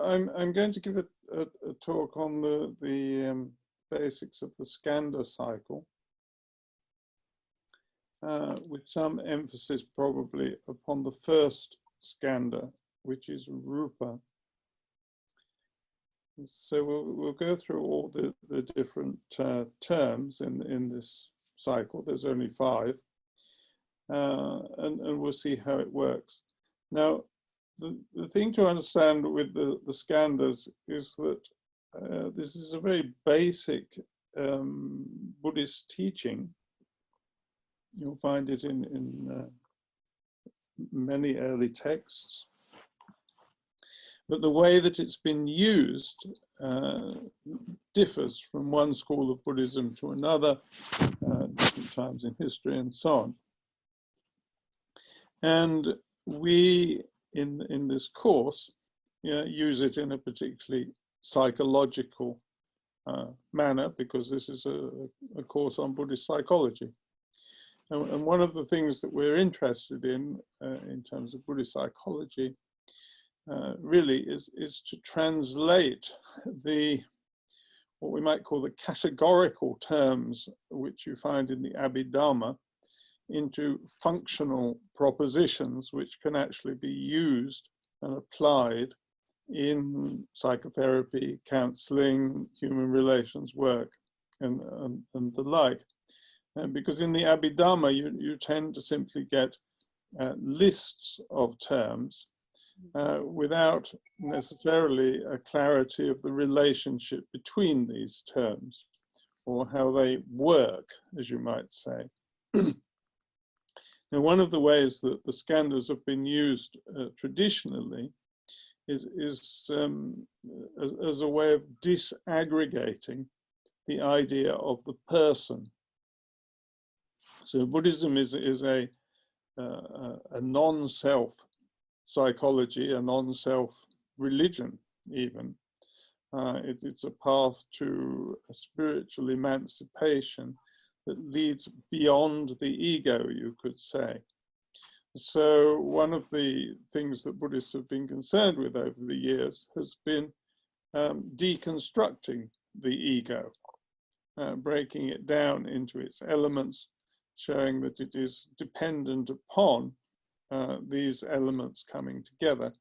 I'm going to give a talk on the basics of the Skandha cycle, with some emphasis probably upon the first skandha, which is rupa. So we'll go through all the different terms in this cycle. There's only 5, and we'll see how it works. Now, the thing to understand with the skandhas is that this is a very basic Buddhist teaching. You'll find it in many early texts. But the way that it's been used differs from one school of Buddhism to another, different times in history and so on. And we, in this course, use it in a particularly psychological manner, because this is a course on Buddhist psychology. And one of the things that we're interested in terms of Buddhist psychology really is to translate what we might call the categorical terms which you find in the Abhidhamma into functional propositions which can actually be used and applied in psychotherapy, counseling, human relations work, and the like. Because in the Abhidhamma, you tend to simply get lists of terms without necessarily a clarity of the relationship between these terms, or how they work, as you might say. Now, one of the ways that the skandhas have been used traditionally is as a way of disaggregating the idea of the person. So Buddhism is a non-self psychology, a non-self religion even. It's a path to a spiritual emancipation that leads beyond the ego, you could say. So one of the things that Buddhists have been concerned with over the years has been deconstructing the ego, breaking it down into its elements, showing that it is dependent upon these elements coming together,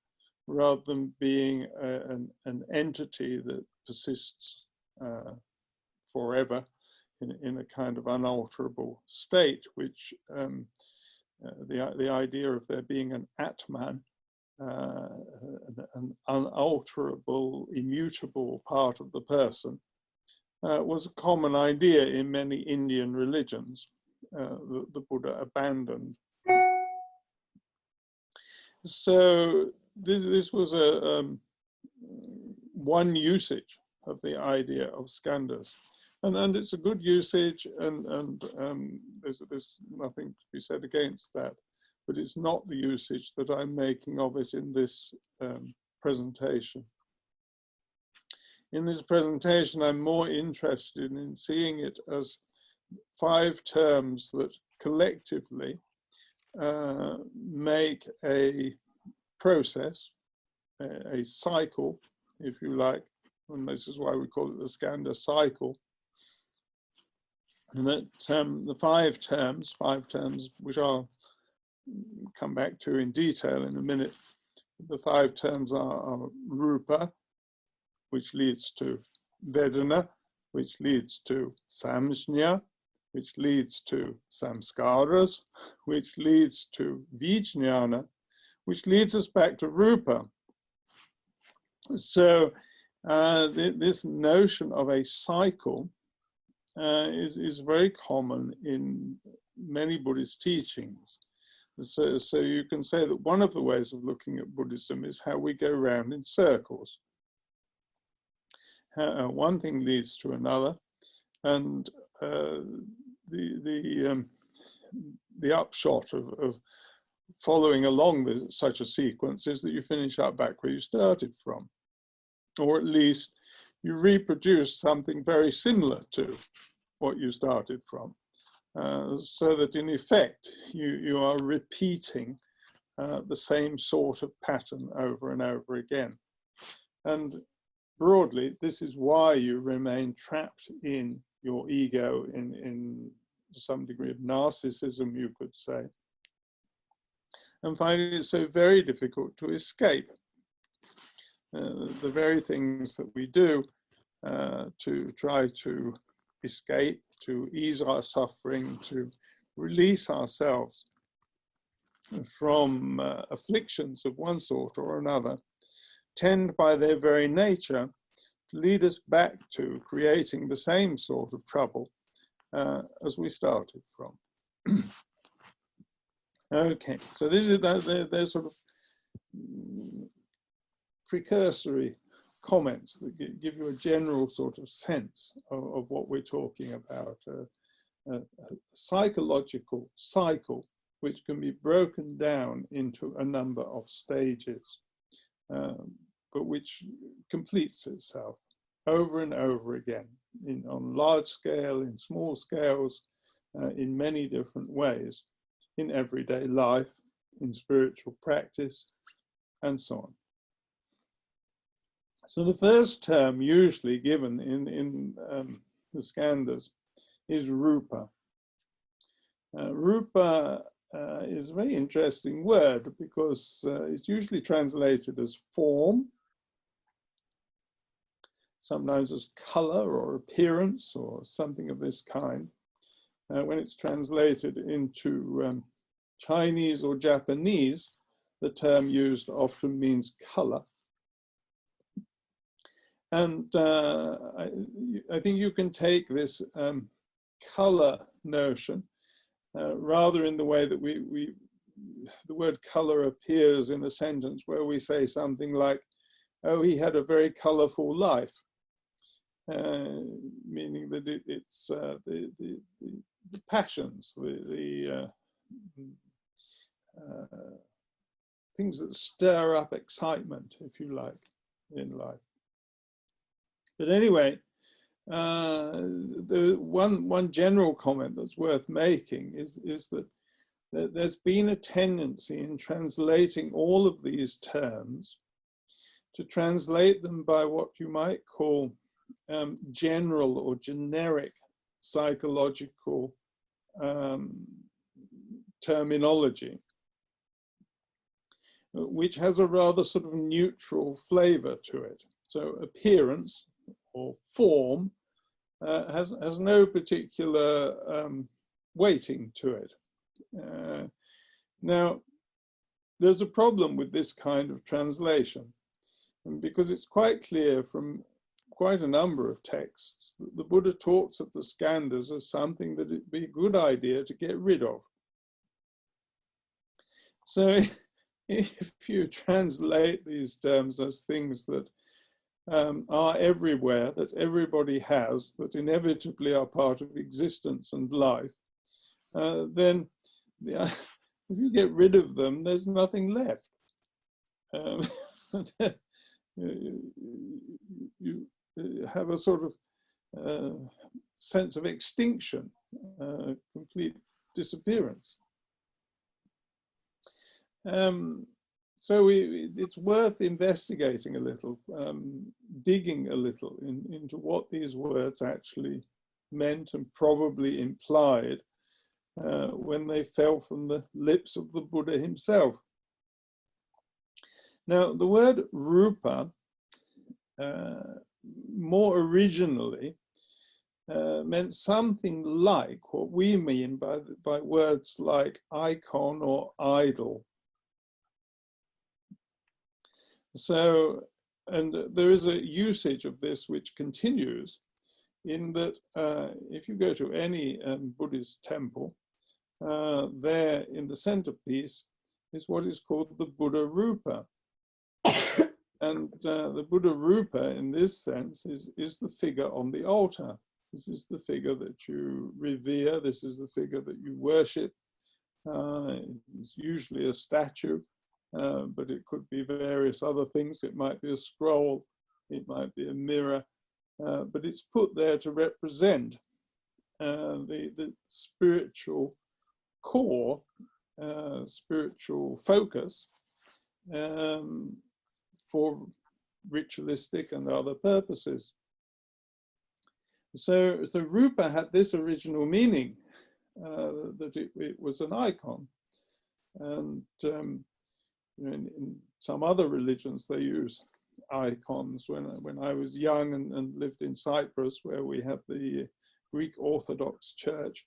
rather than being an entity that persists forever in a kind of unalterable state, which the idea of there being an Atman, an unalterable, immutable part of the person, was a common idea in many Indian religions that the Buddha abandoned. So this was one usage of the idea of skandhas, and it's a good usage, and there's nothing to be said against that, but it's not the usage that I'm making of it in this presentation. In this presentation, I'm more interested in seeing it as 5 terms that collectively make a process, a cycle, if you like, and this is why we call it the Skandha cycle. And that the 5 terms, which I'll come back to in detail in a minute, the 5 terms are rupa, which leads to vedana, which leads to samjña, which leads to samskaras, which leads to vijñāna, which leads us back to rupa. So this notion of a cycle is very common in many Buddhist teachings. So you can say that one of the ways of looking at Buddhism is how we go round in circles. One thing leads to another, and the upshot of following along such a sequence is that you finish up back where you started from, or at least you reproduce something very similar to what you started from, so that in effect you are repeating the same sort of pattern over and over again. And broadly, this is why you remain trapped in your ego, in some degree of narcissism, you could say, and finding it so very difficult to escape. The very things that we do to try to escape, to ease our suffering, to release ourselves from afflictions of one sort or another, tend by their very nature to lead us back to creating the same sort of trouble as we started from. Okay, so this is their sort of precursory comments that give you a general sort of sense of what we're talking about, a psychological cycle which can be broken down into a number of stages, but which completes itself over and over again, on large scale, in small scales, in many different ways, in everyday life, in spiritual practice, and so on. So the first term usually given in the skandhas is rupa. Rupa is a very interesting word because it's usually translated as form, sometimes as color or appearance or something of this kind. When it's translated into Chinese or Japanese, the term used often means color. And I think you can take this color notion rather in the way that the word color appears in a sentence where we say something like, oh, he had a very colorful life, meaning that it's the passions, the things that stir up excitement, if you like, in life. But anyway, the one general comment that's worth making is that there's been a tendency in translating all of these terms to translate them by what you might call general or generic psychological terminology, which has a rather sort of neutral flavor to it. So appearance or form has no particular weighting to it. Now, there's a problem with this kind of translation, and because it's quite clear from quite a number of texts that the Buddha talks of the skandhas as something that it'd be a good idea to get rid of. So if you translate these terms as things that are everywhere, that everybody has, that inevitably are part of existence and life, then if you get rid of them, there's nothing left. You have a sort of sense of extinction, complete disappearance. So it's worth investigating a little, digging a little into what these words actually meant and probably implied when they fell from the lips of the Buddha himself. Now, the word rupa, more originally, meant something like what we mean by words like icon or idol. So, and there is a usage of this which continues in that if you go to any Buddhist temple, there in the centerpiece is what is called the Buddha Rupa. And the Buddha Rupa in this sense is the figure on the altar. This is the figure that you revere. This is the figure that you worship. It's usually a statue. But it could be various other things. It might be a scroll, it might be a mirror, but it's put there to represent the spiritual core, spiritual focus for ritualistic and other purposes. So rupa had this original meaning, that it was an icon. And in some other religions, they use icons. When I was young and lived in Cyprus, where we had the Greek Orthodox Church,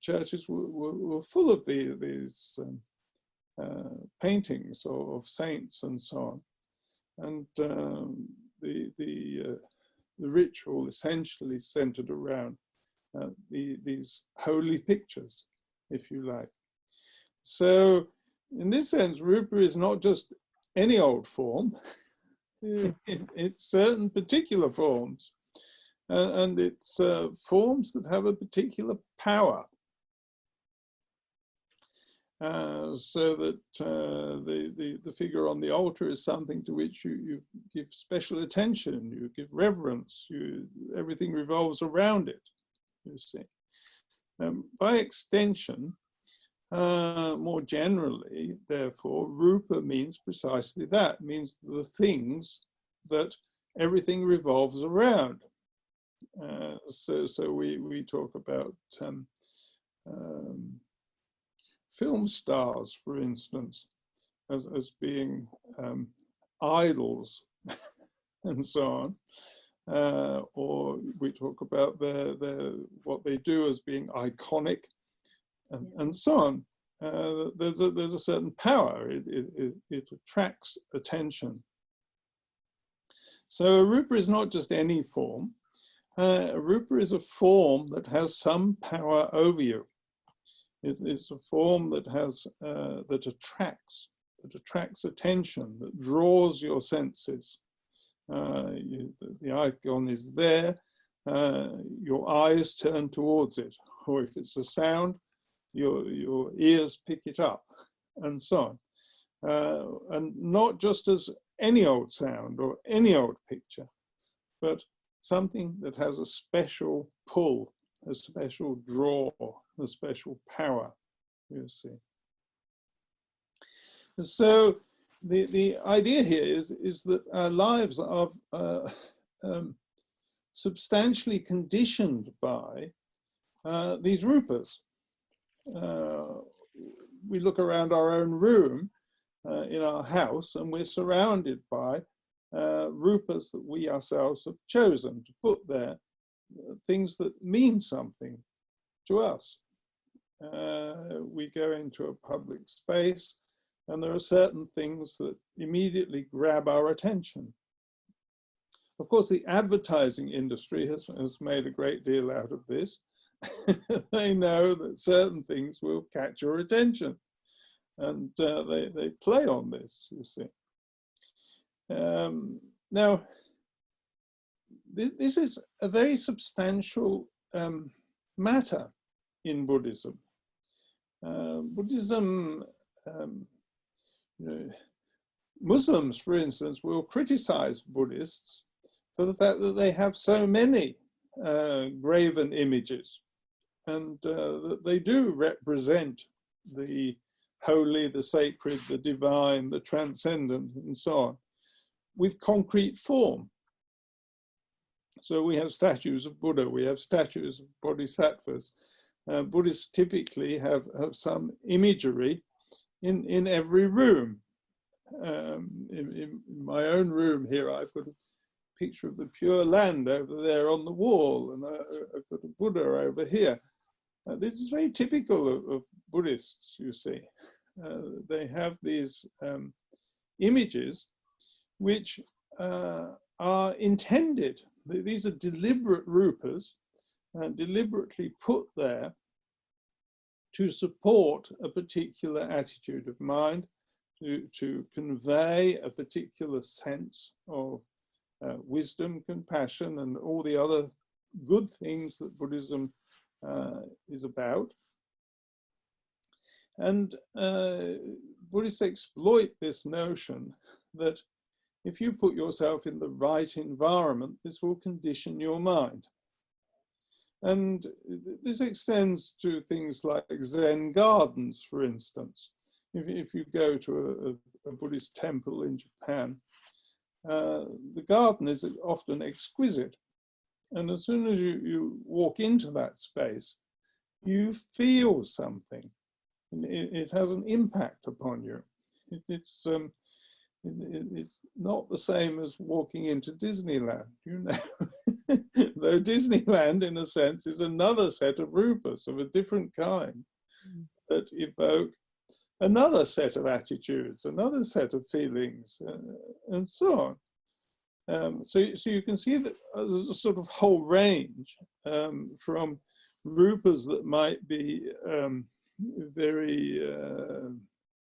churches were full of these paintings of saints and so on. And the ritual essentially centered around these holy pictures, if you like. So in this sense, rupa is not just any old form. It's certain particular forms. And it's forms that have a particular power. So that the figure on the altar is something to which you give special attention, you give reverence, everything revolves around it, you see. By extension, more generally, therefore, rupa means precisely that, means the things that everything revolves around. So we talk about film stars, for instance, as being idols and so on, or we talk about what they do as being iconic, and so on. There's a certain power. It attracts attention. So a rupa is not just any form. A rupa is a form that has some power over you. It's a form that has that attracts attention, that draws your senses. The icon is there. Your eyes turn towards it, or if it's a sound, your ears pick it up, and so on. And not just as any old sound or any old picture, but something that has a special pull, a special draw, a special power, you see. So the idea here is that our lives are substantially conditioned by these rupas. We look around our own room in our house, and we're surrounded by rupas that we ourselves have chosen to put there, things that mean something to us. We go into a public space, and there are certain things that immediately grab our attention. Of course, the advertising industry has made a great deal out of this. They know that certain things will catch your attention, and they play on this, you see. Now, this is a very substantial matter in Buddhism. Muslims, for instance, will criticize Buddhists for the fact that they have so many graven images, and that they do represent the holy, the sacred, the divine, the transcendent, and so on, with concrete form. So we have statues of Buddha, we have statues of bodhisattvas. Buddhists typically have some imagery in every room. In my own room here, I've got a picture of the Pure Land over there on the wall, and I've got a Buddha over here. This is very typical of Buddhists, you see. They have these images which are intended. These are deliberate rupas, deliberately put there to support a particular attitude of mind, to convey a particular sense of wisdom, compassion, and all the other good things that Buddhism is about. And Buddhists exploit this notion that if you put yourself in the right environment, this will condition your mind. And this extends to things like Zen gardens, for instance. If you go to a Buddhist temple in Japan, the garden is often exquisite. And as soon as you walk into that space, you feel something. And it has an impact upon you. It's not the same as walking into Disneyland, you know. Though Disneyland, in a sense, is another set of rupas of a different kind that evoke another set of attitudes, another set of feelings, and so on. So you can see that there's a sort of whole range from rupas that might be very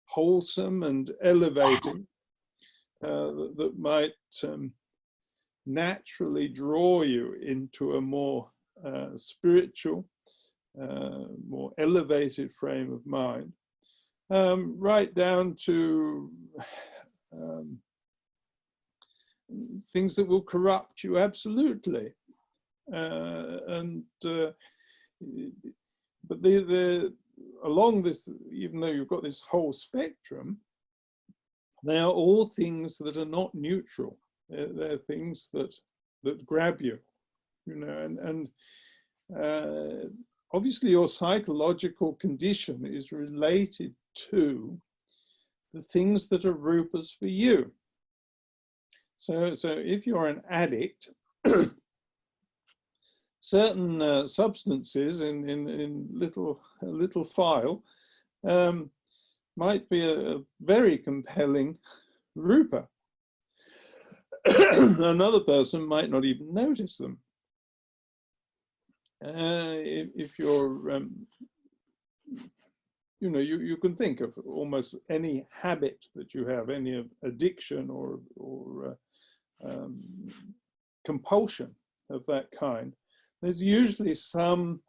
wholesome and elevating, that might naturally draw you into a more spiritual, more elevated frame of mind, right down to things that will corrupt you absolutely. But along this, even though you've got this whole spectrum, they are all things that are not neutral. They're things that grab you, you know, and obviously your psychological condition is related to the things that are rupas for you. So if you're an addict, certain substances in a little file might be a very compelling rupa. Another person might not even notice them. If you're, you know, you can think of almost any habit that you have, any addiction or compulsion of that kind. There's usually some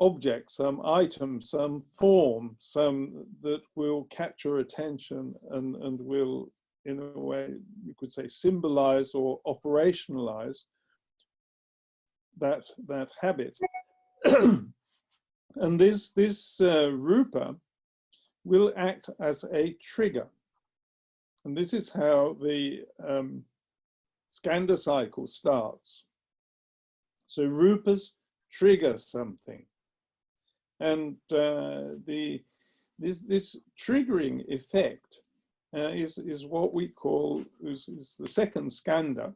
object, some item, some form, some that will capture attention and will, in a way, you could say, symbolize or operationalize that habit. And this rupa will act as a trigger. And this is how the Skandha cycle starts. So rupas trigger something. And this triggering effect is what we call, is the second skandha.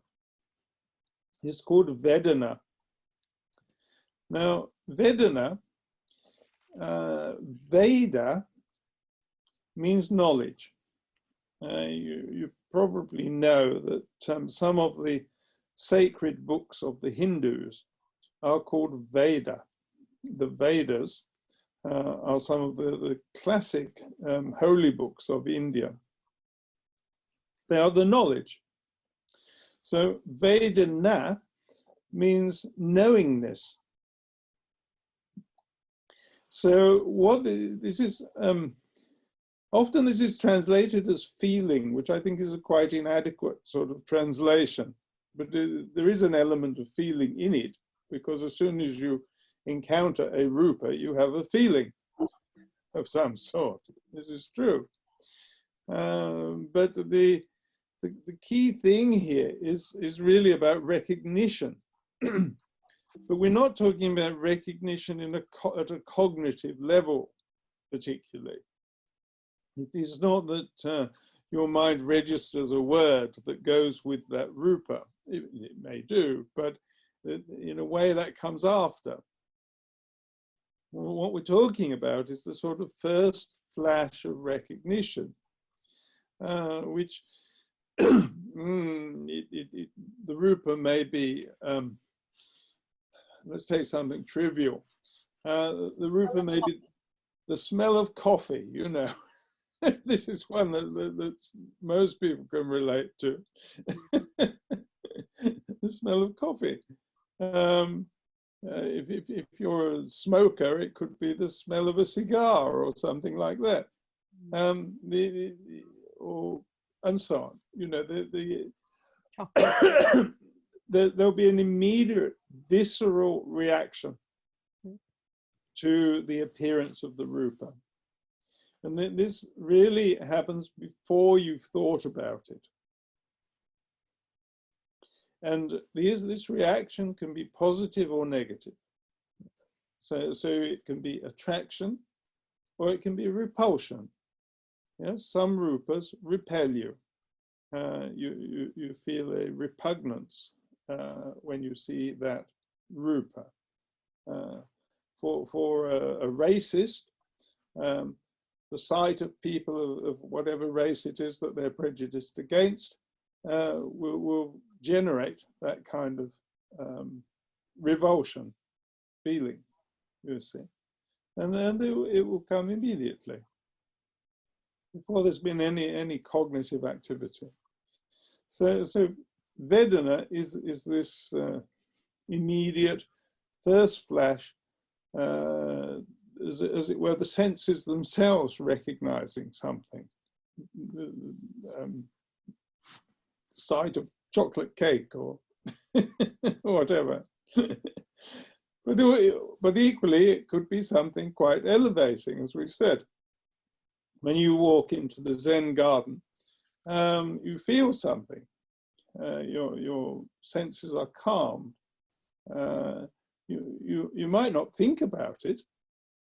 It's called Vedana. Now, Vedana, Veda means knowledge. You probably know that some of the sacred books of the Hindus are called Veda. The Vedas are some of the classic holy books of India. They are the knowledge. So Vedana means knowingness. So what this is, often this is translated as feeling, which I think is a quite inadequate sort of translation. But there is an element of feeling in it, because as soon as you encounter a rupa, you have a feeling of some sort. This is true. But the key thing here is really about recognition. But we're not talking about recognition at a cognitive level, particularly. It is not that your mind registers a word that goes with that rupa. It may do, but in a way that comes after. What we're talking about is the sort of first flash of recognition, which the rupa may be, let's take something trivial. The rupa may be the smell of coffee, you know. This is one that most people can relate to. The smell of coffee. If you're a smoker, it could be the smell of a cigar or something like that. And so on. You know, there'll be an immediate visceral reaction to the appearance of the rupa. And this really happens before you've thought about it. And this reaction can be positive or negative. So it can be attraction or it can be repulsion. Yes, some rupas repel you. You feel a repugnance when you see that rupa. For a racist, the sight of people of whatever race it is that they're prejudiced against will generate that kind of revulsion feeling, you see. And then it will come immediately, before there's been any cognitive activity. So Vedana is this immediate first flash, as it were, the senses themselves recognizing something. Sight of chocolate cake or whatever. But equally, it could be something quite elevating, as we've said. When you walk into the Zen garden, you feel something. Your senses are calmed. You might not think about it,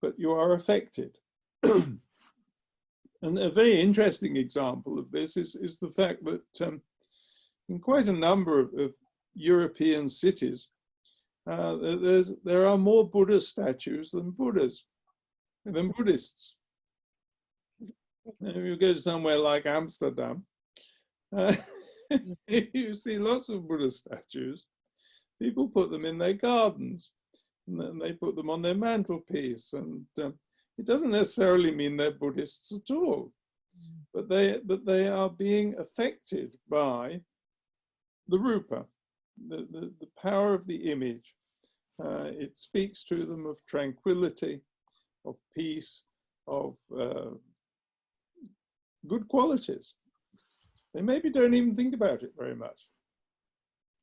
but you are affected. And a very interesting example of this is the fact that in quite a number of European cities, there are more Buddha statues than Buddhists. If you go to somewhere like Amsterdam, you see lots of Buddha statues. People put them in their gardens, and they put them on their mantelpiece, and it doesn't necessarily mean they're Buddhists at all, but they are being affected by the rupa, the power of the image. It speaks to them of tranquility, of peace, of good qualities. They maybe don't even think about it very much.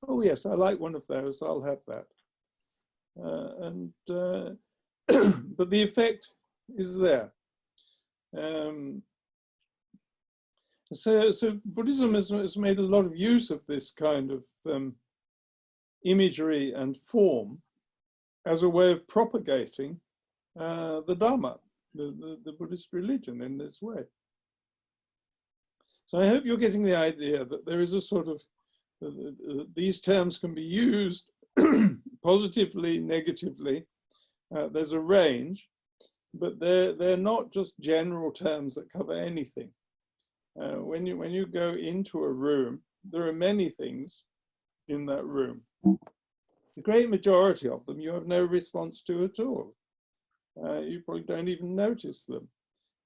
Oh yes, I like one of those, I'll have that. But the effect is there. So Buddhism has made a lot of use of this kind of imagery and form as a way of propagating the Dhamma, the Buddhist religion, in this way. So I hope you're getting the idea that there is a sort of, these terms can be used positively, negatively. There's a range, but they're not just general terms that cover anything. When you go into a room, there are many things in that room. The great majority of them you have no response to at all. You probably don't even notice them.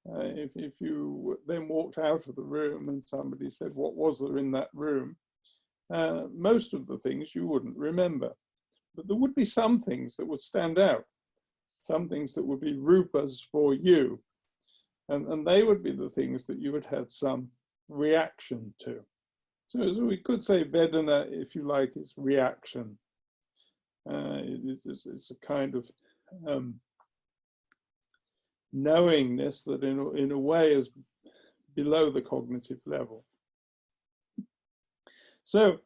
If you then walked out of the room and somebody said, what was there in that room? Most of the things you wouldn't remember. But there would be some things that would stand out, some things that would be rupas for you. And they would be the things that you would have some reaction to. So we could say Vedana, if you like, is reaction. It's a kind of knowingness that in a way is below the cognitive level. So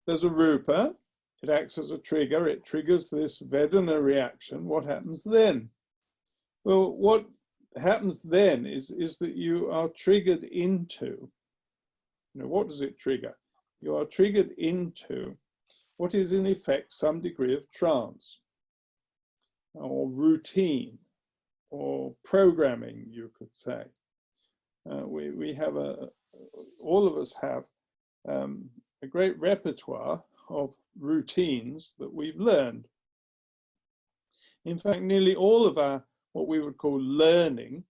there's a rupa, it acts as a trigger, it triggers this Vedana reaction. What happens then? Well, what happens then is that you are triggered into, what does it trigger? You are triggered into what is in effect some degree of trance or routine or programming, you could say. We have all of us have a great repertoire of routines that we've learned. In fact, nearly all of our what we would call learning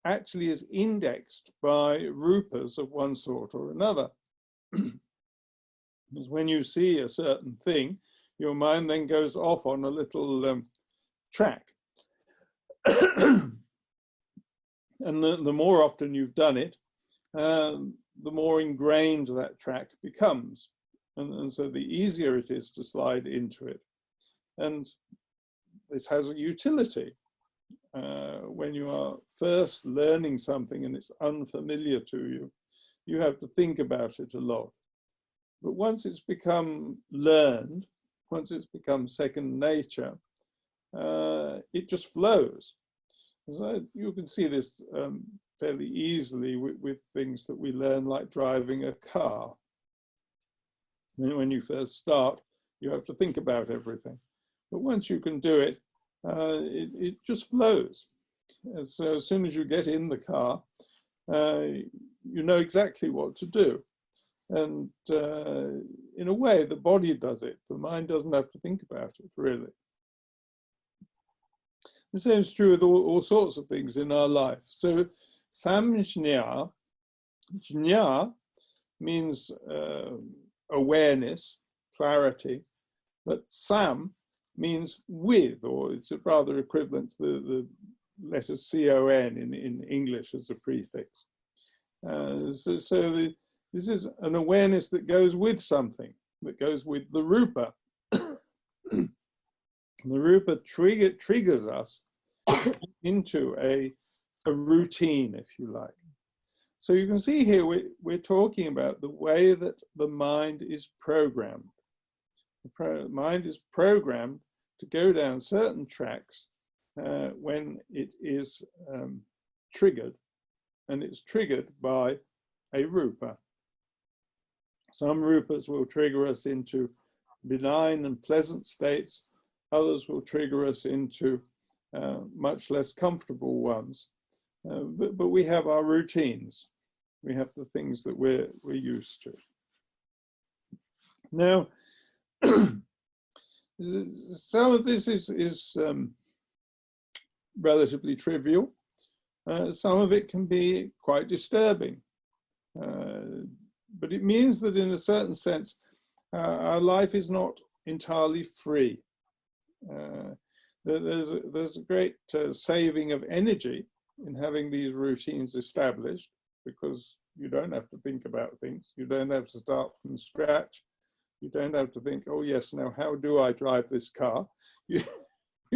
actually is indexed by rupas of one sort or another. Because when you see a certain thing, your mind then goes off on a little track. And the more often you've done it, the more ingrained that track becomes. And so the easier it is to slide into it. And this has a utility. When you are first learning something and it's unfamiliar to you, you have to think about it a lot. But once it's become learned, once it's become second nature, it just flows. So you can see this fairly easily with things that we learn, like driving a car. When you first start, you have to think about everything. But once you can do it, it just flows. And so as soon as you get in the car, you know exactly what to do. And in a way, the body does it. The mind doesn't have to think about it, really. The same is true with all sorts of things in our life. So samjñā, jñā means awareness, clarity, but sam means with, or it's rather equivalent to the letter con in English as a prefix. This is an awareness that goes with something, that goes with the rupa. The rupa triggers us into a routine, if you like. So you can see here we're talking about the way that the mind is programmed. The mind is programmed to go down certain tracks when it is triggered, and it's triggered by a rupa. Some rupas will trigger us into benign and pleasant states. Others will trigger us into much less comfortable ones. But we have our routines. We have the things that we're used to. Now, some of this is relatively trivial. Some of it can be quite disturbing. But it means that in a certain sense, our life is not entirely free. There's a great saving of energy in having these routines established, because you don't have to think about things. You don't have to start from scratch. You don't have to think, oh yes, now how do I drive this car? You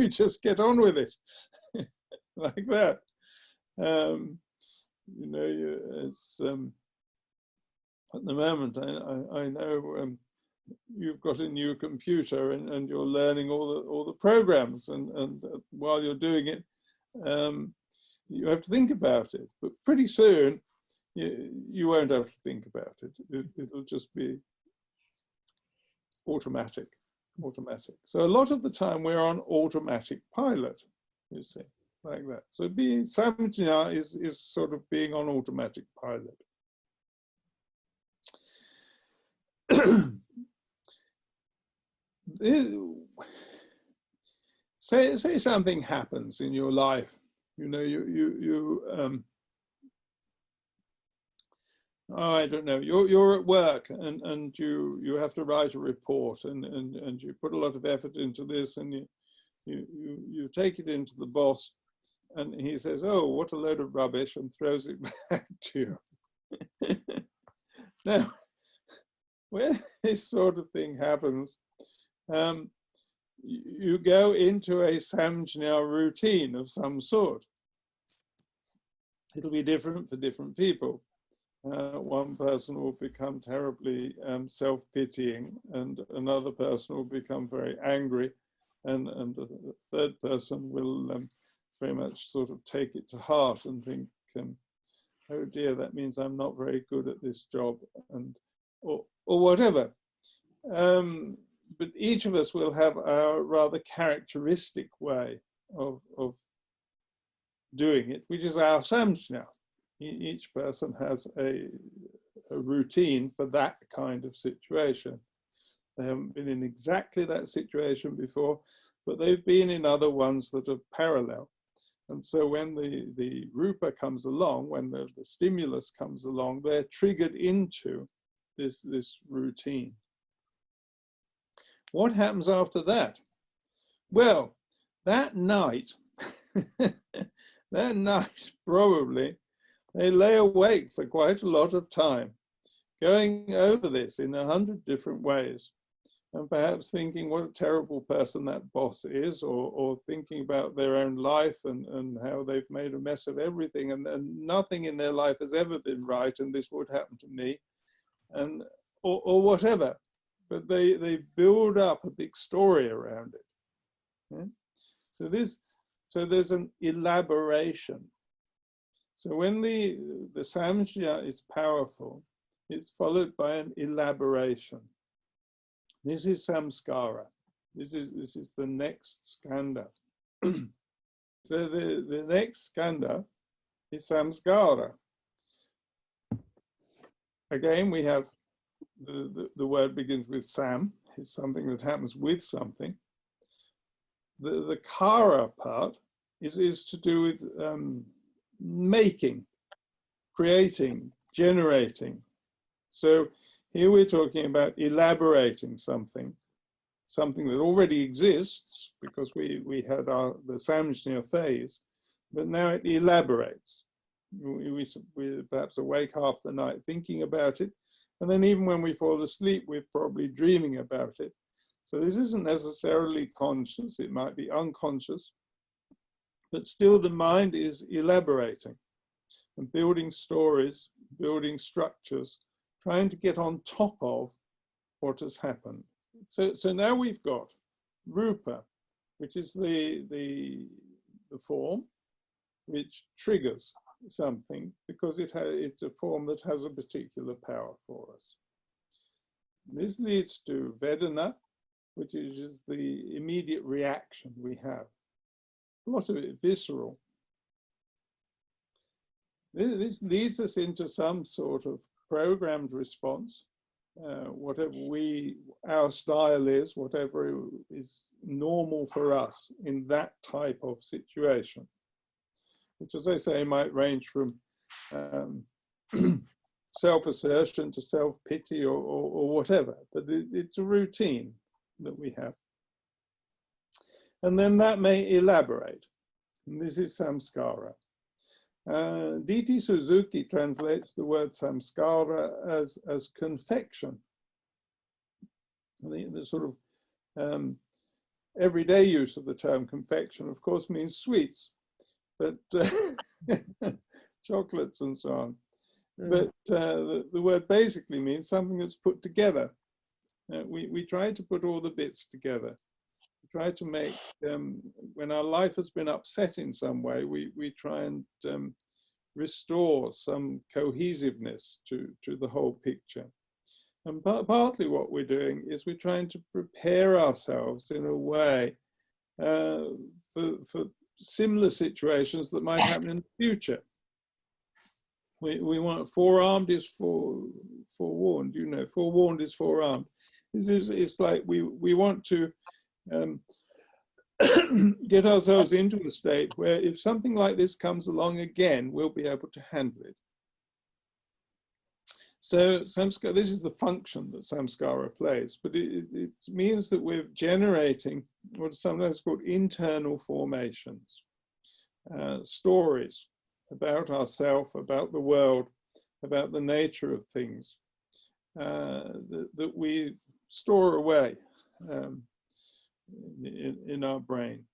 just get on with it like that. You know, it's at the moment, I know you've got a new computer and you're learning all the programs, and while you're doing it, you have to think about it. But pretty soon, you won't have to think about it. It'll just be automatic. So a lot of the time we're on automatic pilot, you see, like that. So being samjñā is sort of being on automatic pilot. Say something happens in your life. You know, oh, I don't know, you're at work and you have to write a report, and you put a lot of effort into this, and you take it into the boss, and he says, oh, what a load of rubbish, and throws it back to you. Now, when this sort of thing happens, you go into a samjñā routine of some sort. It'll be different for different people. One person will become terribly self-pitying, and another person will become very angry, and a third person will very much sort of take it to heart and think, oh dear, that means I'm not very good at this job, and or whatever. But each of us will have a rather characteristic way of doing it, which is our samjñā. Each person has a routine for that kind of situation. They haven't been in exactly that situation before, but they've been in other ones that are parallel. And so when the rupa comes along, when the stimulus comes along, they're triggered into this routine. What happens after that? Well, that night, probably, they lay awake for quite a lot of time, going over this in 100 different ways, and perhaps thinking what a terrible person that boss is, or thinking about their own life and how they've made a mess of everything, and nothing in their life has ever been right, and this would happen to me. And or whatever, but they build up a big story around it. Yeah? So there's an elaboration. So when the samkhya is powerful, it's followed by an elaboration. This is samskara. This is the next skandha. So the next skandha is samskara. Again, we have the word begins with sam. It's something that happens with something. The kara part is to do with making, creating, generating. So here we're talking about elaborating something that already exists, because we had the samkhya phase, but now it elaborates. We're perhaps awake half the night thinking about it, and then even when we fall asleep, we're probably dreaming about it. So this isn't necessarily conscious, it might be unconscious, but still the mind is elaborating and building stories, building structures, trying to get on top of what has happened. So now we've got rupa, which is the form which triggers something, because it's a form that has a particular power for us. This leads to vedana, which is the immediate reaction we have. A lot of it visceral. This leads us into some sort of programmed response, whatever our style is, whatever is normal for us in that type of situation, which, as I say, might range from self-assertion to self-pity or whatever, but it's a routine that we have. And then that may elaborate, and this is samskara. D.T. Suzuki translates the word samskara as confection. The sort of everyday use of the term confection, of course, means sweets, but chocolates and so on. But the word basically means something that's put together. We try to put all the bits together. We try to make, when our life has been upset in some way, we try and restore some cohesiveness to the whole picture. And partly what we're doing is we're trying to prepare ourselves in a way for similar situations that might happen in the future. We want forearmed is forewarned, you know, forewarned is forearmed. It's like we want to get ourselves into the state where if something like this comes along again, we'll be able to handle it. So samskara, this is the function that samskara plays, but it means that we're generating what is sometimes called internal formations, stories about ourselves, about the world, about the nature of things that we store away in our brain.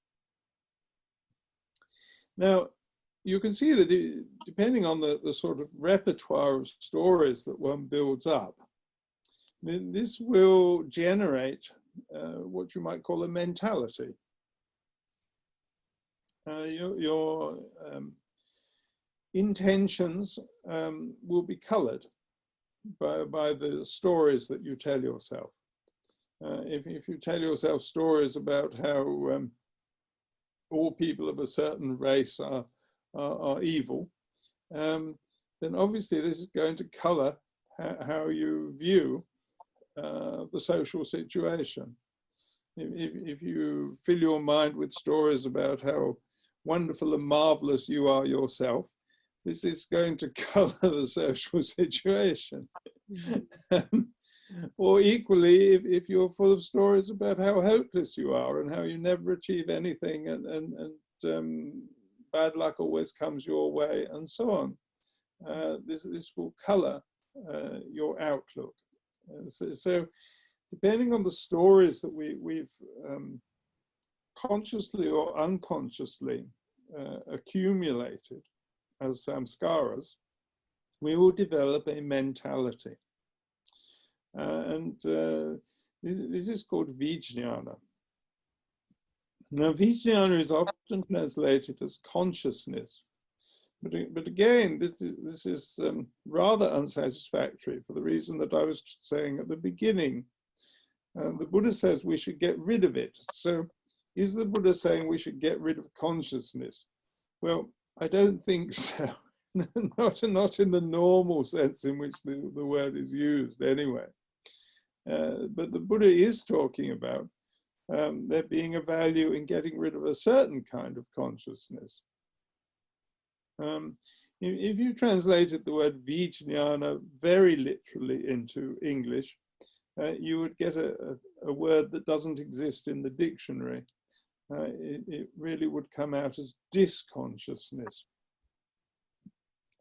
Now, you can see that depending on the sort of repertoire of stories that one builds up, this will generate what you might call a mentality. Your intentions will be colored by the stories that you tell yourself. If you tell yourself stories about how all people of a certain race are evil, then obviously this is going to color how you view the social situation. If you fill your mind with stories about how wonderful and marvelous you are yourself, this is going to color the social situation. Or equally, if you're full of stories about how hopeless you are and how you never achieve anything and bad luck always comes your way and so on, this will color your outlook. So depending on the stories that we've consciously or unconsciously accumulated as samskaras, we will develop a mentality. This is called Vijnana. Now, Vijnana is often translated as consciousness, but again, this is rather unsatisfactory for the reason that I was saying at the beginning. The Buddha says we should get rid of it. So, is the Buddha saying we should get rid of consciousness? Well, I don't think so. not in the normal sense in which the word is used anyway. But the Buddha is talking about there being a value in getting rid of a certain kind of consciousness. If you translated the word Vijnana very literally into English, you would get a word that doesn't exist in the dictionary. It really would come out as disconsciousness.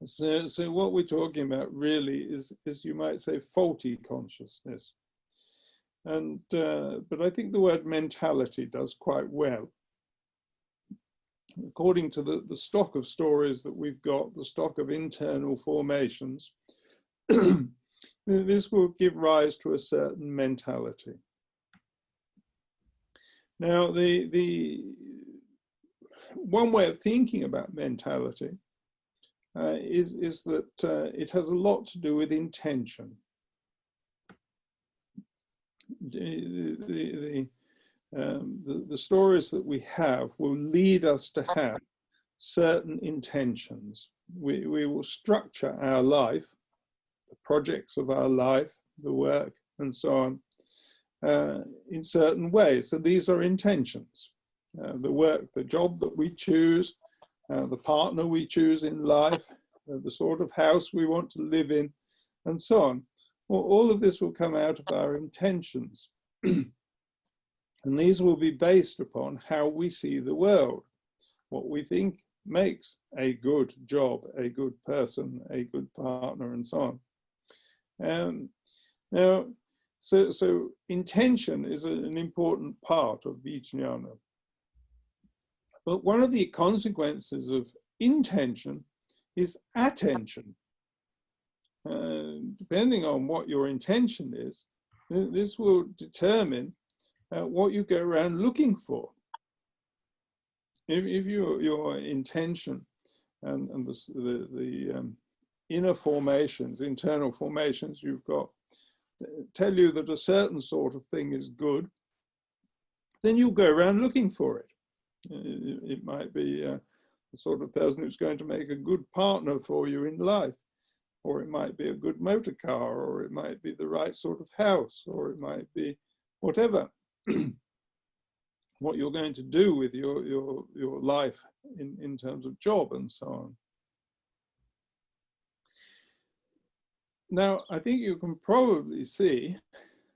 So what we're talking about really is you might say faulty consciousness. And but I think the word mentality does quite well. According to the stock of stories that we've got, the stock of internal formations, this will give rise to a certain mentality. Now, the one way of thinking about mentality is that it has a lot to do with intention. The stories that we have will lead us to have certain intentions. We will structure our life, the projects of our life, the work, and so on, in certain ways. So these are intentions. The work, the job that we choose, the partner we choose in life, the sort of house we want to live in, and so on. Well, all of this will come out of our intentions. And these will be based upon how we see the world, what we think makes a good job, a good person, a good partner, and so on. Now, so intention is an important part of Vijnana. But one of the consequences of intention is attention. Depending on what your intention is, this will determine what you go around looking for. If your intention and the inner formations, internal formations you've got, tell you that a certain sort of thing is good, then you'll go around looking for it. It might be the sort of person who's going to make a good partner for you in life, or it might be a good motor car, or it might be the right sort of house, or it might be whatever. What you're going to do with your life in terms of job and so on. Now, I think you can probably see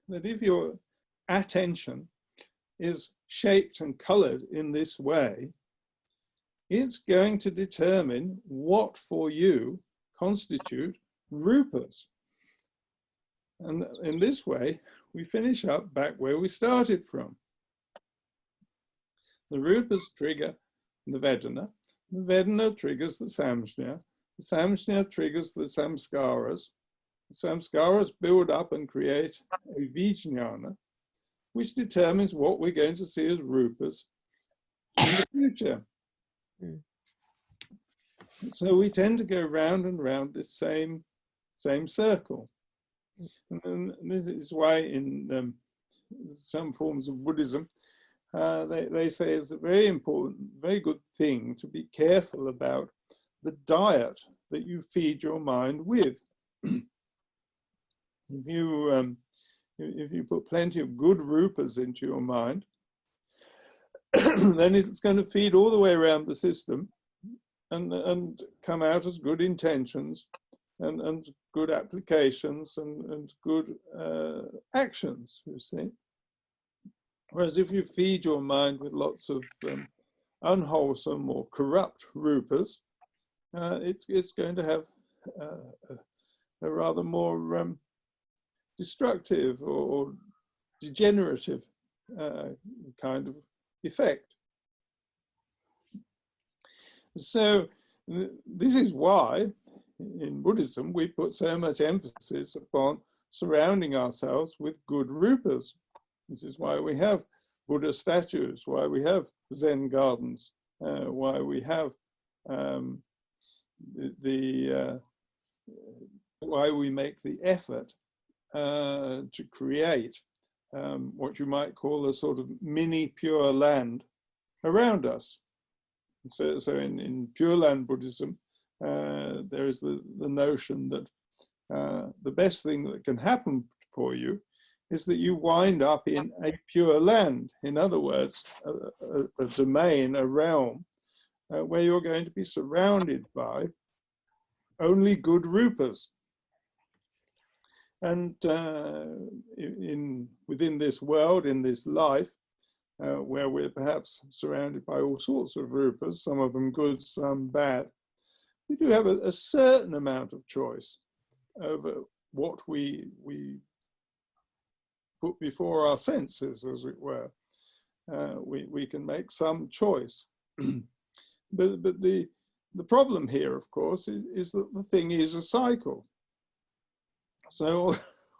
that if your attention is shaped and colored in this way, it's going to determine what for you constitute rupas. And in this way, we finish up back where we started from. The rupas trigger the Vedana triggers the samjñā triggers the samskaras build up and create a Vijnana, which determines what we're going to see as rupas in the future. So we tend to go round and round this same circle. And this is why in some forms of Buddhism, they say it's a very important, very good thing to be careful about the diet that you feed your mind with. If you put plenty of good rupas into your mind, then it's going to feed all the way around the system and come out as good intentions and good applications and good actions, you see. Whereas if you feed your mind with lots of unwholesome or corrupt rupas, it's going to have a rather more destructive or degenerative kind of effect. So this is why in Buddhism we put so much emphasis upon surrounding ourselves with good rupas. This is why we have Buddha statues, why we have Zen gardens, why we have why we make the effort to create what you might call a sort of mini Pure Land around us. So in Pure Land Buddhism, there is the notion that the best thing that can happen for you is that you wind up in a pure land. In other words, a domain, a realm, where you're going to be surrounded by only good rupas. And within this world, in this life, where we're perhaps surrounded by all sorts of rupas, some of them good, some bad, we do have a certain amount of choice over what we put before our senses, as it were. We can make some choice. But the problem here, of course, is that the thing is a cycle. So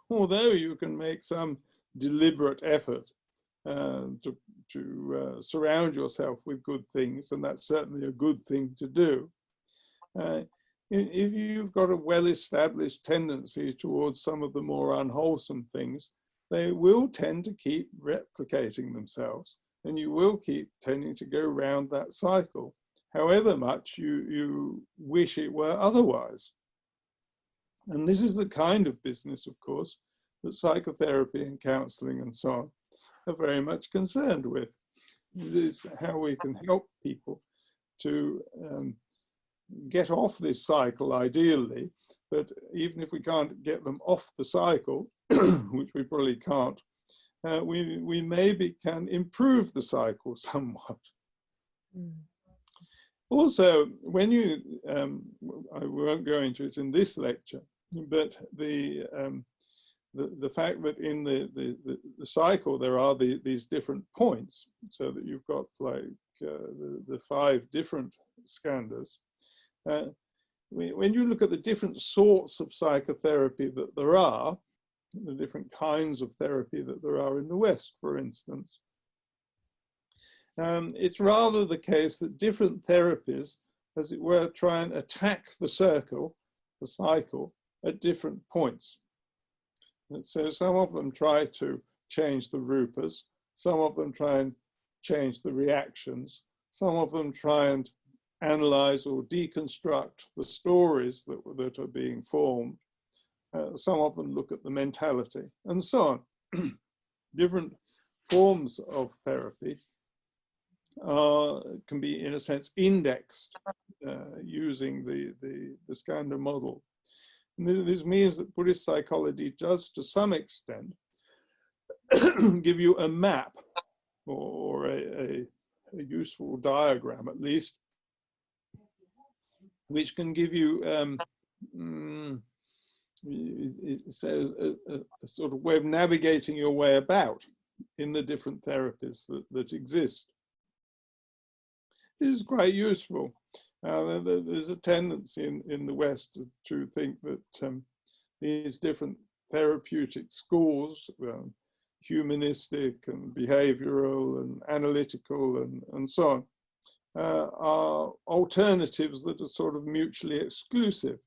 although you can make some deliberate effort to surround yourself with good things, and that's certainly a good thing to do, if you've got a well-established tendency towards some of the more unwholesome things, they will tend to keep replicating themselves, and you will keep tending to go around that cycle, however much you wish it were otherwise. And this is the kind of business, of course, that psychotherapy and counseling and so on are very much concerned with. This is how we can help people to get off this cycle, ideally, but even if we can't get them off the cycle, which we probably can't, we maybe can improve the cycle somewhat. Mm. Also, when you, I won't go into it in this lecture, but the fact that in the cycle there are these different points, so that you've got like the 5 different skandhas. When you look at the different sorts of psychotherapy that there are, the different kinds of therapy that there are in the West, for instance, it's rather the case that different therapies, as it were, try and attack the circle, the cycle, at different points. And so some of them try to change the rupas, some of them try and change the reactions, some of them try and analyze or deconstruct the stories that are being formed, some of them look at the mentality, and so on. Different forms of therapy can be, in a sense, indexed using the Skandha model. And this means that Buddhist psychology does, to some extent, give you a map or a useful diagram, at least, which can give you it says a sort of way of navigating your way about in the different therapies that exist. This is quite useful. There's a tendency in the West to think that these different therapeutic schools, humanistic and behavioral and analytical and so on, are alternatives that are sort of mutually exclusive.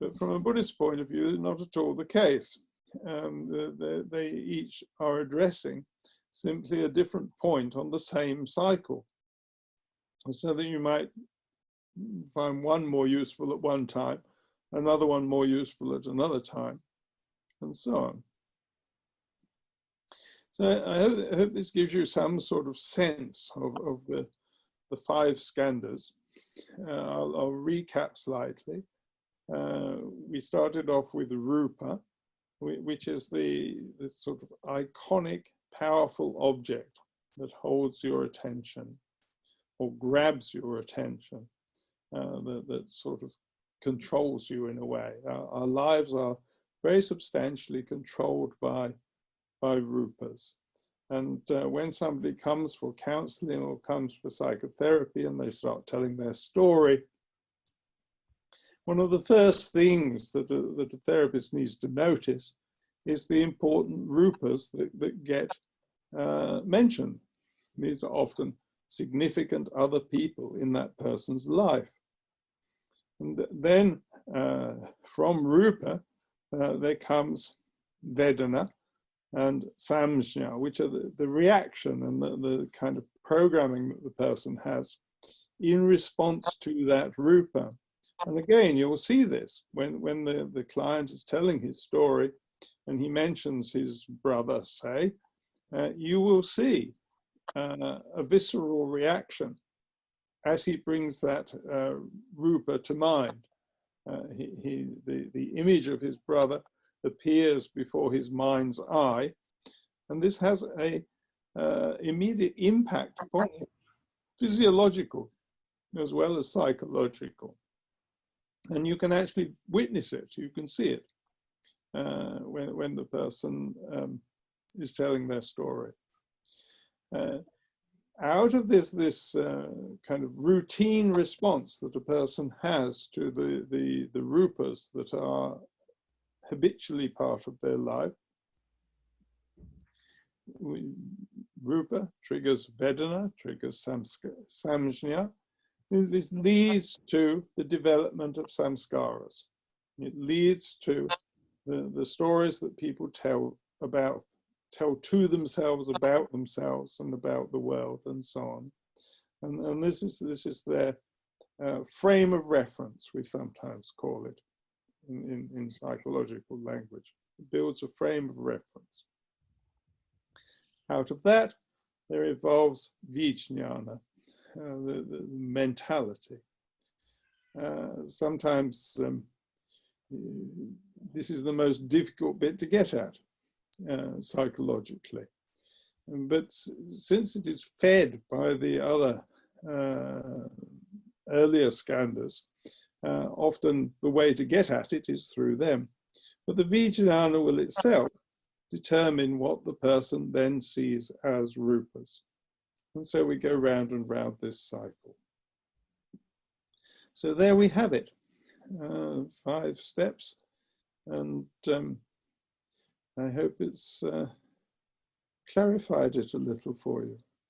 But from a Buddhist point of view, not at all the case. They each are addressing simply a different point on the same cycle, so that you might find one more useful at one time, another one more useful at another time, and so on. So I hope this gives you some sort of sense of the 5 skandhas. I'll recap slightly. We started off with rupa, which is the sort of iconic, powerful object that holds your attention or grabs your attention, that sort of controls you in a way. Our lives are very substantially controlled by rupas. And when somebody comes for counseling or comes for psychotherapy and they start telling their story, one of the first things that a therapist needs to notice is the important rupas that get mentioned. These are often significant other people in that person's life. And then from rupa, there comes vedana and samjna, which are the reaction and the kind of programming that the person has in response to that rupa. And again, you'll see this when the client is telling his story and he mentions his brother, say, you will see a visceral reaction as he brings that rupa to mind. The image of his brother appears before his mind's eye, and this has a immediate impact upon him, physiological as well as psychological. And you can actually witness it, you can see it when the person is telling their story. Out of this kind of routine response that a person has to the rupas that are habitually part of their life, rupa triggers vedana, triggers samjna. This leads to the development of samskaras. It leads to the stories that people tell to themselves about themselves and about the world and so on. And this is their frame of reference, we sometimes call it in psychological language. It builds a frame of reference. Out of that, there evolves vijnana, the mentality. Sometimes this is the most difficult bit to get at psychologically. But since it is fed by the other earlier skandhas, often the way to get at it is through them. But the vijnana will itself determine what the person then sees as rupas. And so we go round and round this cycle. So there we have it, 5 steps. And I hope it's clarified it a little for you.